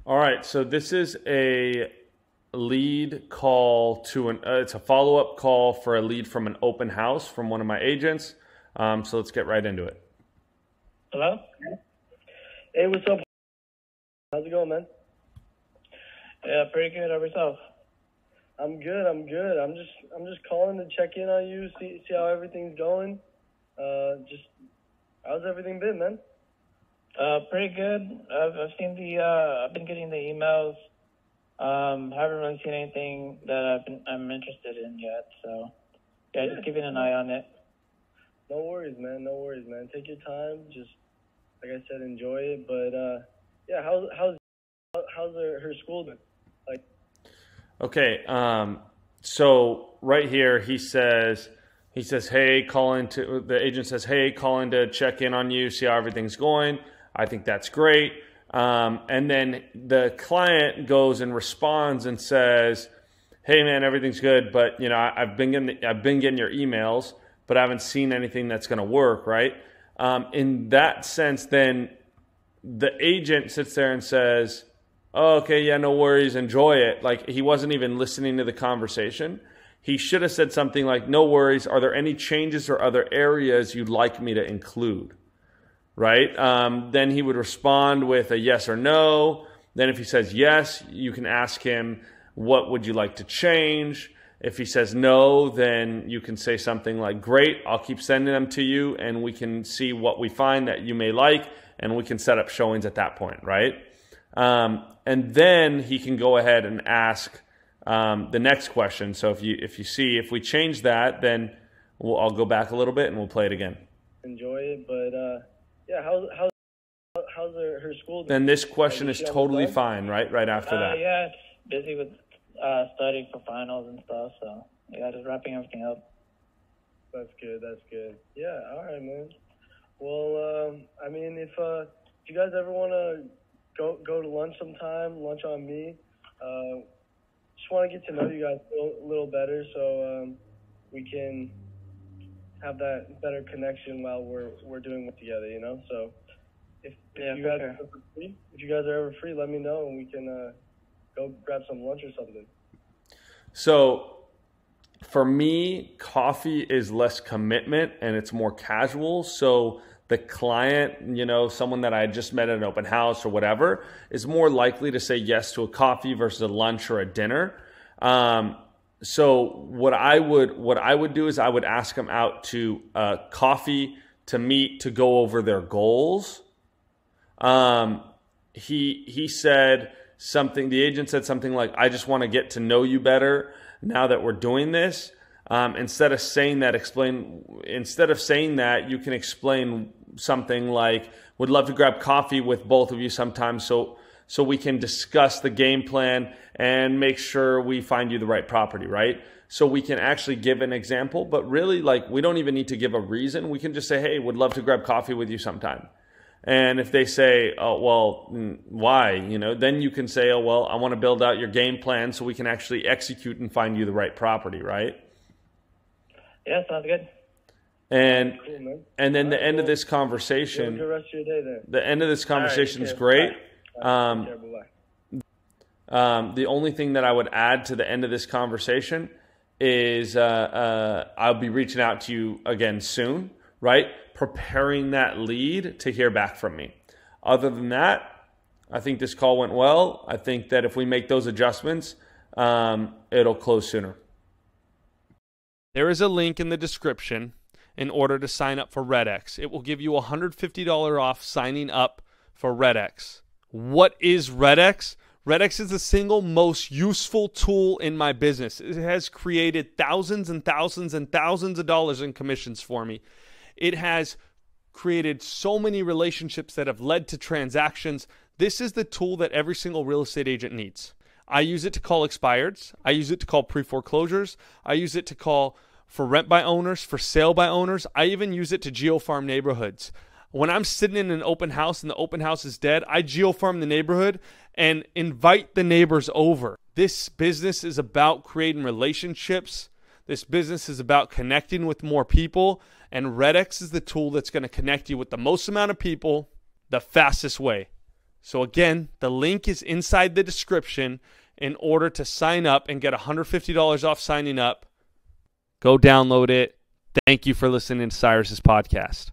All right, so this is a lead call to it's a follow-up call for a lead from an open house from one of my agents. So let's get right into it. Hello? Hey, what's up? How's it going, man? Yeah, pretty good. How about yourself? I'm good. I'm just calling to check in on you, see how everything's going. How's everything been, man? Pretty good. I've been getting the emails. Haven't really seen anything that I'm interested in yet. So yeah, just keeping an eye on it. No worries, man. Take your time. Just like I said, enjoy it. But yeah, how's her school been? Like, Okay, so right here he says, hey, the agent says, hey, calling to check in on you, see how everything's going. I think that's great. And then the client goes and responds and says, hey man, everything's good, but I've been getting your emails, but I haven't seen anything that's going to work, right? In that sense, then the agent sits there and says, oh, okay, yeah, no worries, enjoy it. Like, he wasn't even listening to the conversation. He should have said something like, no worries, are there any changes or other areas you'd like me to include? Right? Then he would respond with a yes or no. Then if he says yes, you can ask him, what would you like to change? If he says no, then you can say something like, great, I'll keep sending them to you and we can see what we find that you may like and we can set up showings at that point, right? And then he can go ahead and ask the next question. So if we change that, then I'll go back a little bit and we'll play it again. Enjoy it, but yeah, how's her school doing? Then this question is totally fine, right? Right after that. Yeah, it's busy with studying for finals and stuff. So yeah, just wrapping everything up. That's good. Yeah, all right, man. Well, I mean, if you guys ever want to go to lunch sometime, lunch on me. Just want to get to know you guys a little better, so we can have that better connection while we're doing it together, So if you guys are ever free, let me know and we can go grab some lunch or something. So for me, coffee is less commitment and it's more casual. So the client, someone that I just met at an open house or whatever, is more likely to say yes to a coffee versus a lunch or a dinner. So what I would do is I would ask them out to coffee to meet, to go over their goals. He said something, the agent said something like, I just want to get to know you better now that we're doing this. Instead of saying that, you can explain something like, would love to grab coffee with both of you sometime so we can discuss the game plan and make sure we find you the right property, right? So we can actually give an example, but really, we don't even need to give a reason. We can just say, hey, would love to grab coffee with you sometime. And if they say, oh, well, why? Then you can say, oh, well, I want to build out your game plan so we can actually execute and find you the right property, right? Yeah, sounds good. And cool, and then the end of this conversation, have a good rest of your day then. The end of this conversation is great. The only thing that I would add to the end of this conversation is I'll be reaching out to you again soon, right? Preparing that lead to hear back from me. Other than that, I think this call went well. I think that if we make those adjustments, it'll close sooner. There is a link in the description in order to sign up for Redx. It will give you $150 off signing up for Redx. What is Redx? Redx is the single most useful tool in my business. It has created thousands and thousands and thousands of dollars in commissions for me. It has created so many relationships that have led to transactions. This is the tool that every single real estate agent needs. I use it to call expireds. I use it to call pre-foreclosures. I use it to call for rent by owners, for sale by owners. I even use it to geofarm neighborhoods. When I'm sitting in an open house and the open house is dead, I geofarm the neighborhood and invite the neighbors over. This business is about creating relationships. This business is about connecting with more people. And Redx is the tool that's going to connect you with the most amount of people the fastest way. So again, the link is inside the description in order to sign up and get $150 off signing up. Go download it. Thank you for listening to Cyrus's podcast.